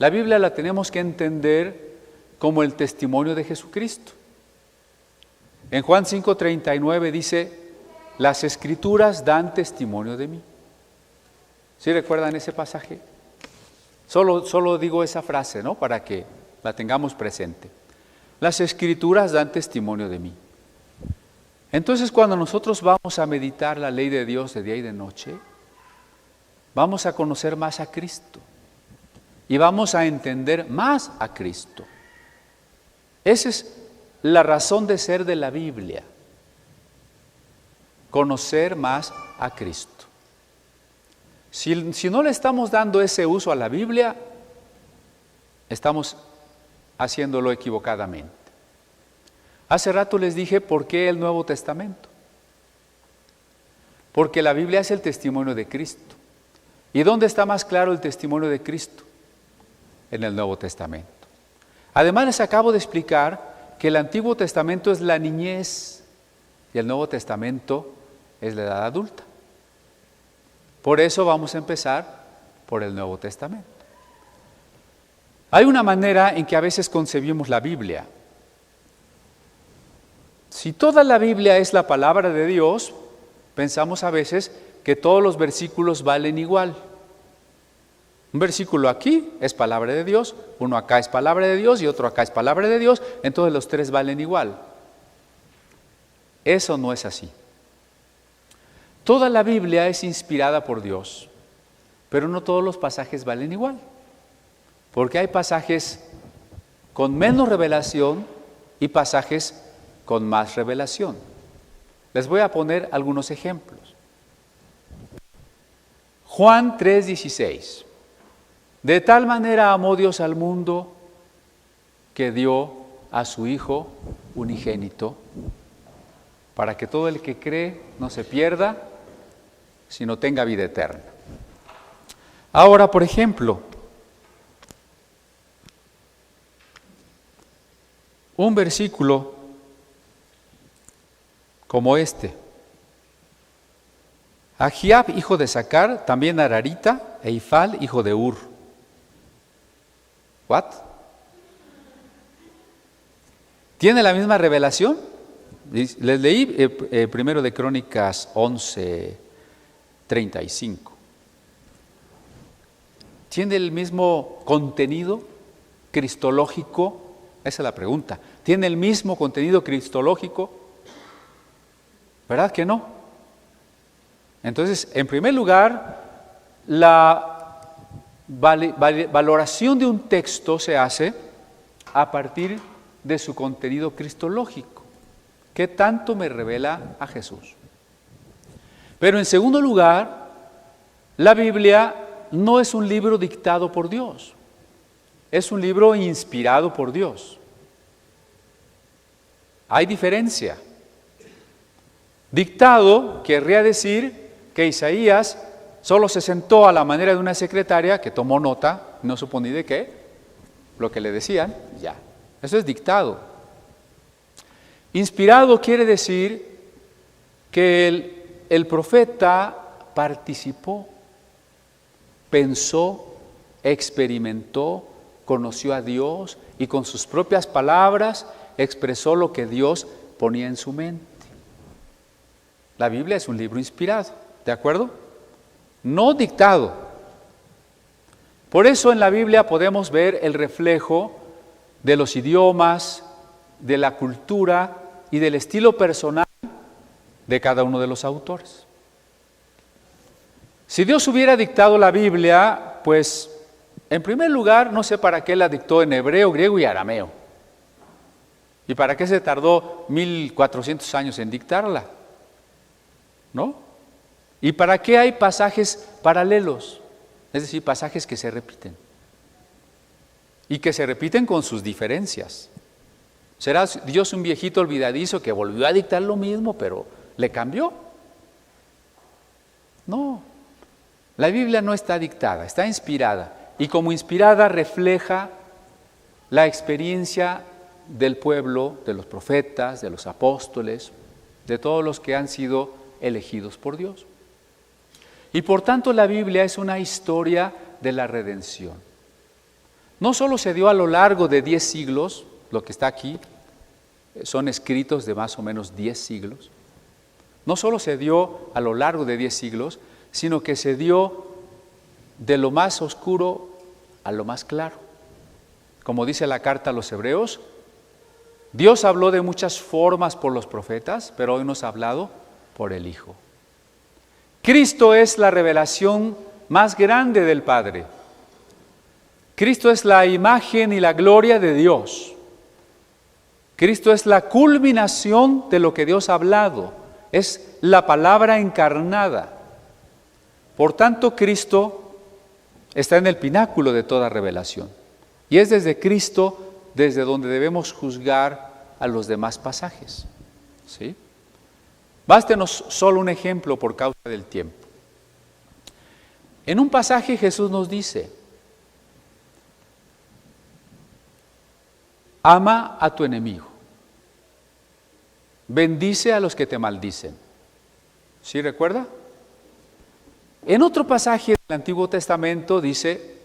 A: La Biblia la tenemos que entender como el testimonio de Jesucristo. En Juan 5:39 dice, las Escrituras dan testimonio de mí. ¿Sí recuerdan ese pasaje? Solo digo esa frase, ¿no? Para que la tengamos presente. Las Escrituras dan testimonio de mí. Entonces, cuando nosotros vamos a meditar la ley de Dios de día y de noche, vamos a conocer más a Cristo y vamos a entender más a Cristo. Esa es la razón de ser de la Biblia, conocer más a Cristo. Si no le estamos dando ese uso a la Biblia, estamos haciéndolo equivocadamente. Hace rato les dije por qué el Nuevo Testamento. Porque la Biblia es el testimonio de Cristo. ¿Y dónde está más claro el testimonio de Cristo? En el Nuevo Testamento. Además les acabo de explicar que el Antiguo Testamento es la niñez y el Nuevo Testamento es la edad adulta. Por eso vamos a empezar por el Nuevo Testamento. Hay una manera en que a veces concebimos la Biblia. Si toda la Biblia es la palabra de Dios, pensamos a veces que todos los versículos valen igual. Un versículo aquí es palabra de Dios, uno acá es palabra de Dios y otro acá es palabra de Dios, entonces los tres valen igual. Eso no es así. Toda la Biblia es inspirada por Dios, pero no todos los pasajes valen igual, porque hay pasajes con menos revelación y pasajes con más revelación. Les voy a poner algunos ejemplos. Juan 3:16. De tal manera amó Dios al mundo que dio a su Hijo unigénito, para que todo el que cree no se pierda, sino tenga vida eterna. Ahora, por ejemplo, un versículo como este. Ahiab, hijo de Sacar, también Ararita, e Ifal, hijo de Ur. ¿What? ¿Tiene la misma revelación? Les leí primero de Crónicas 11:35. ¿Tiene el mismo contenido cristológico? Esa es la pregunta. ¿Tiene el mismo contenido cristológico? ¿Verdad que no? Entonces, en primer lugar, la valoración de un texto se hace a partir de su contenido cristológico. ¿Qué tanto me revela a Jesús? Pero en segundo lugar, la Biblia no es un libro dictado por Dios, es un libro inspirado por Dios. Hay diferencia. Dictado querría decir que Isaías solo se sentó a la manera de una secretaria que tomó nota, no supo ni de qué, lo que le decían, ya. Eso es dictado. Inspirado quiere decir que el profeta participó, pensó, experimentó, conoció a Dios y con sus propias palabras expresó lo que Dios ponía en su mente. La Biblia es un libro inspirado, ¿de acuerdo? No dictado. Por eso en la Biblia podemos ver el reflejo de los idiomas, de la cultura y del estilo personal de cada uno de los autores. Si Dios hubiera dictado la Biblia, pues en primer lugar, no sé para qué la dictó en hebreo, griego y arameo. ¿Y para qué se tardó 1400 años en dictarla? ¿No? ¿Y para qué hay pasajes paralelos? Es decir, pasajes que se repiten. Y que se repiten con sus diferencias. ¿Será Dios un viejito olvidadizo que volvió a dictar lo mismo, pero le cambió? No. La Biblia no está dictada, está inspirada. Y como inspirada refleja la experiencia del pueblo, de los profetas, de los apóstoles, de todos los que han sido elegidos por Dios. Y por tanto la Biblia es una historia de la redención. No solo se dio a lo largo de 10 siglos, lo que está aquí, son escritos de más o menos 10 siglos. No solo se dio a lo largo de 10 siglos, sino que se dio de lo más oscuro a lo más claro. Como dice la carta a los Hebreos, Dios habló de muchas formas por los profetas, pero hoy nos ha hablado por el Hijo. Cristo es la revelación más grande del Padre. Cristo es la imagen y la gloria de Dios. Cristo es la culminación de lo que Dios ha hablado. Es la palabra encarnada. Por tanto, Cristo está en el pináculo de toda revelación. Y es desde Cristo desde donde debemos juzgar a los demás pasajes. ¿Sí? Bástenos solo un ejemplo por causa del tiempo. En un pasaje Jesús nos dice: ama a tu enemigo, bendice a los que te maldicen. ¿Sí recuerda? En otro pasaje del Antiguo Testamento dice: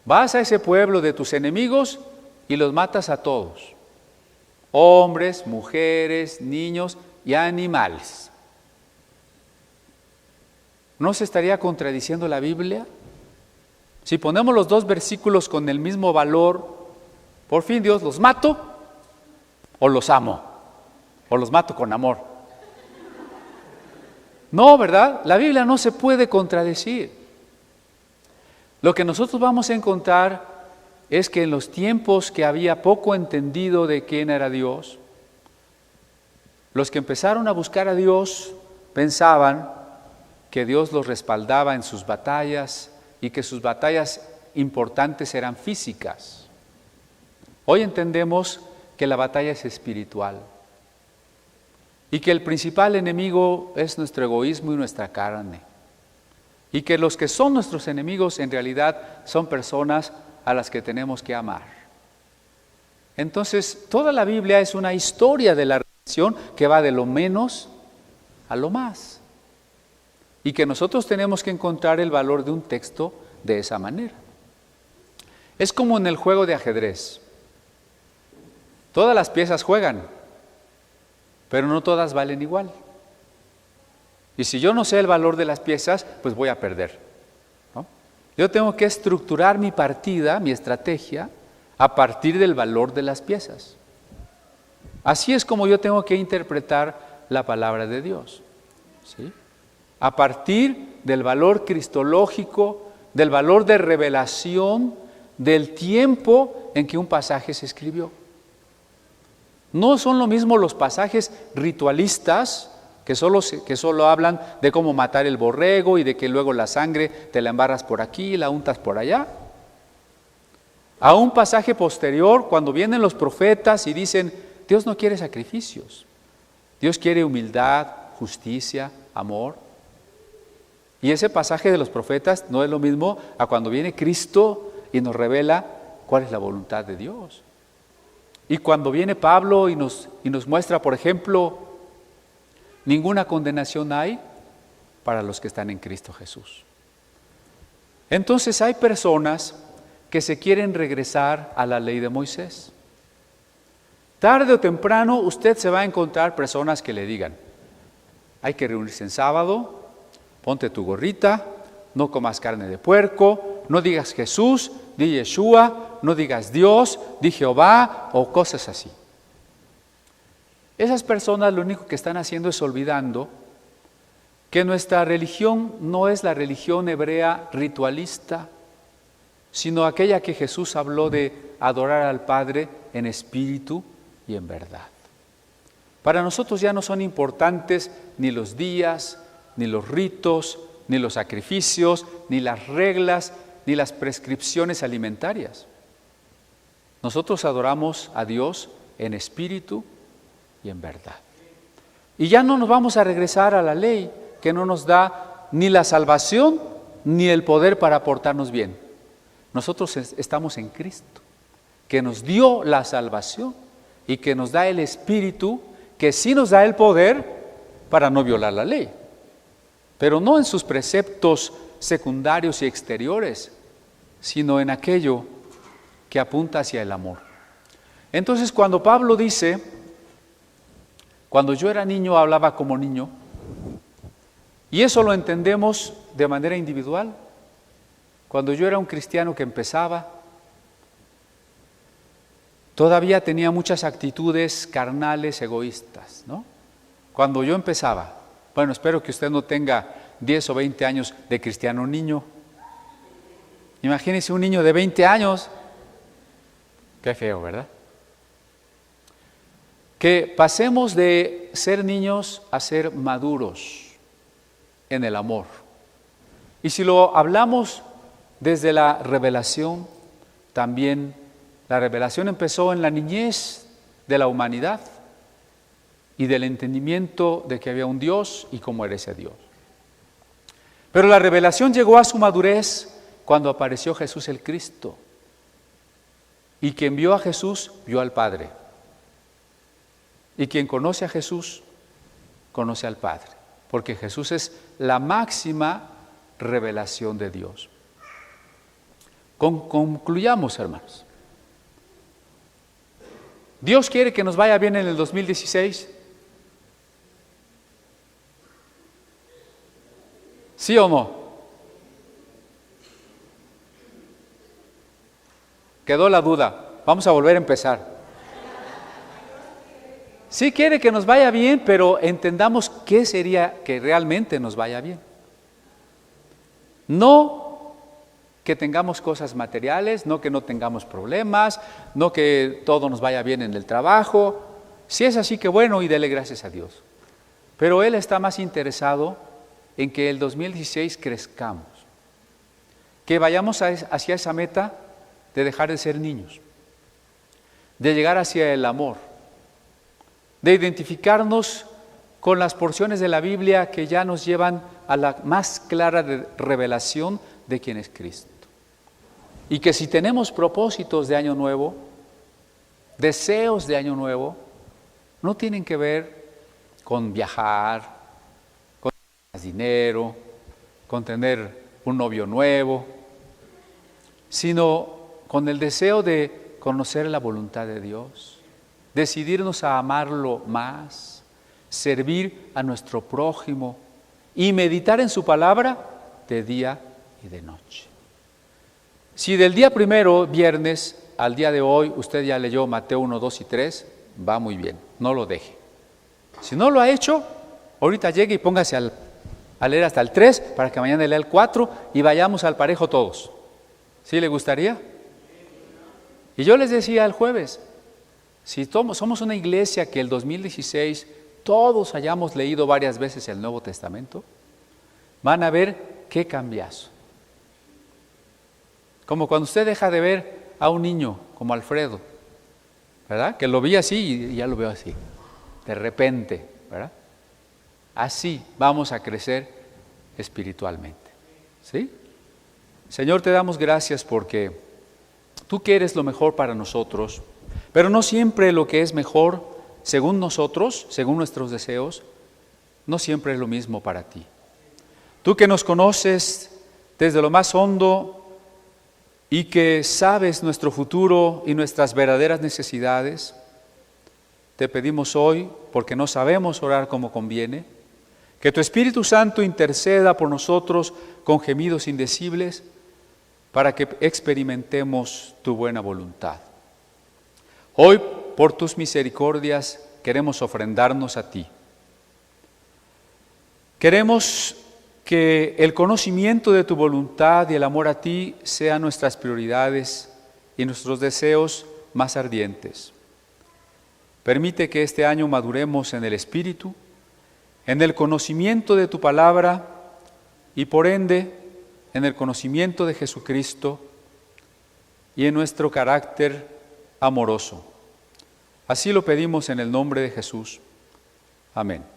A: vas a ese pueblo de tus enemigos y los matas a todos, hombres, mujeres, niños y animales. ¿No se estaría contradiciendo la Biblia? Si ponemos los dos versículos con el mismo valor, por fin Dios, ¿los mato o los amo? ¿O los mato con amor? No, ¿verdad? La Biblia no se puede contradecir. Lo que nosotros vamos a encontrar es que en los tiempos que había poco entendido de quién era Dios, los que empezaron a buscar a Dios pensaban que Dios los respaldaba en sus batallas y que sus batallas importantes eran físicas. Hoy entendemos que la batalla es espiritual y que el principal enemigo es nuestro egoísmo y nuestra carne, y que los que son nuestros enemigos en realidad son personas a las que tenemos que amar. Entonces, toda la Biblia es una historia de la redención que va de lo menos a lo más, y que nosotros tenemos que encontrar el valor de un texto de esa manera. Es como en el juego de ajedrez. Todas las piezas juegan, pero no todas valen igual. Y si yo no sé el valor de las piezas, pues voy a perder, ¿no? Yo tengo que estructurar mi partida, mi estrategia, a partir del valor de las piezas. Así es como yo tengo que interpretar la palabra de Dios, ¿sí? A partir del valor cristológico, del valor de revelación, del tiempo en que un pasaje se escribió. No son lo mismo los pasajes ritualistas que solo hablan de cómo matar el borrego y de que luego la sangre te la embarras por aquí y la untas por allá. A un pasaje posterior, cuando vienen los profetas y dicen: Dios no quiere sacrificios, Dios quiere humildad, justicia, amor. Y ese pasaje de los profetas no es lo mismo a cuando viene Cristo y nos revela cuál es la voluntad de Dios. Y cuando viene Pablo y nos muestra, por ejemplo, ninguna condenación hay para los que están en Cristo Jesús. Entonces hay personas que se quieren regresar a la ley de Moisés. Tarde o temprano usted se va a encontrar personas que le digan: hay que reunirse en sábado, ponte tu gorrita, no comas carne de puerco, no digas Jesús, di Yeshua, no digas Dios, di Jehová o cosas así. Esas personas lo único que están haciendo es olvidando que nuestra religión no es la religión hebrea ritualista, sino aquella que Jesús habló de adorar al Padre en espíritu y en verdad. Para nosotros ya no son importantes ni los días, ni los ritos, ni los sacrificios, ni las reglas, ni las prescripciones alimentarias. Nosotros adoramos a Dios en espíritu y en verdad. Y ya no nos vamos a regresar a la ley que no nos da ni la salvación ni el poder para portarnos bien. Nosotros estamos en Cristo, que nos dio la salvación y que nos da el Espíritu, que sí nos da el poder para no violar la ley, pero no en sus preceptos secundarios y exteriores, sino en aquello que apunta hacia el amor. Entonces, cuando Pablo dice, cuando yo era niño hablaba como niño, y eso lo entendemos de manera individual. Cuando yo era un cristiano que empezaba, todavía tenía muchas actitudes carnales, egoístas, ¿no? Cuando yo empezaba, bueno, espero que usted no tenga 10 o 20 años de cristiano niño. Imagínese un niño de 20 años. Qué feo, ¿verdad? Que pasemos de ser niños a ser maduros en el amor. Y si lo hablamos desde la revelación, también la revelación empezó en la niñez de la humanidad y del entendimiento de que había un Dios y cómo era ese Dios. Pero la revelación llegó a su madurez cuando apareció Jesús el Cristo. Y quien vio a Jesús, vio al Padre. Y quien conoce a Jesús, conoce al Padre. Porque Jesús es la máxima revelación de Dios. Concluyamos, hermanos. ¿Dios quiere que nos vaya bien en el 2016? ¿Sí o no? Quedó la duda. Vamos a volver a empezar. Sí quiere que nos vaya bien, pero entendamos qué sería que realmente nos vaya bien. No que tengamos cosas materiales, no que no tengamos problemas, no que todo nos vaya bien en el trabajo. Si es así, que bueno, y dele gracias a Dios. Pero Él está más interesado en que el 2016 crezcamos, que vayamos hacia esa meta de dejar de ser niños, de llegar hacia el amor, de identificarnos con las porciones de la Biblia que ya nos llevan a la más clara revelación de quién es Cristo. Y que si tenemos propósitos de año nuevo, deseos de año nuevo, no tienen que ver con viajar, con más dinero, con tener un novio nuevo, sino con el deseo de conocer la voluntad de Dios, decidirnos a amarlo más, servir a nuestro prójimo y meditar en su palabra de día y de noche. Si del día primero, viernes, al día de hoy, usted ya leyó Mateo 1, 2 y 3, va muy bien, no lo deje. Si no lo ha hecho, ahorita llegue y póngase a leer hasta el 3 para que mañana lea el 4 y vayamos al parejo todos. ¿Sí le gustaría? Y yo les decía el jueves, si somos una iglesia que el 2016 todos hayamos leído varias veces el Nuevo Testamento, van a ver qué cambiazo. Como cuando usted deja de ver a un niño como Alfredo, ¿verdad? Que lo vi así y ya lo veo así, de repente, ¿verdad? Así vamos a crecer espiritualmente, ¿sí? Señor, te damos gracias porque tú quieres lo mejor para nosotros, pero no siempre lo que es mejor según nosotros, según nuestros deseos, no siempre es lo mismo para ti. Tú que nos conoces desde lo más hondo y que sabes nuestro futuro y nuestras verdaderas necesidades, te pedimos hoy, porque no sabemos orar como conviene, que tu Espíritu Santo interceda por nosotros con gemidos indecibles, para que experimentemos tu buena voluntad. Hoy, por tus misericordias, queremos ofrendarnos a ti. Queremos que el conocimiento de tu voluntad y el amor a ti sean nuestras prioridades y nuestros deseos más ardientes. Permite que este año maduremos en el Espíritu, en el conocimiento de tu palabra y por ende en el conocimiento de Jesucristo y en nuestro carácter amoroso. Así lo pedimos en el nombre de Jesús. Amén.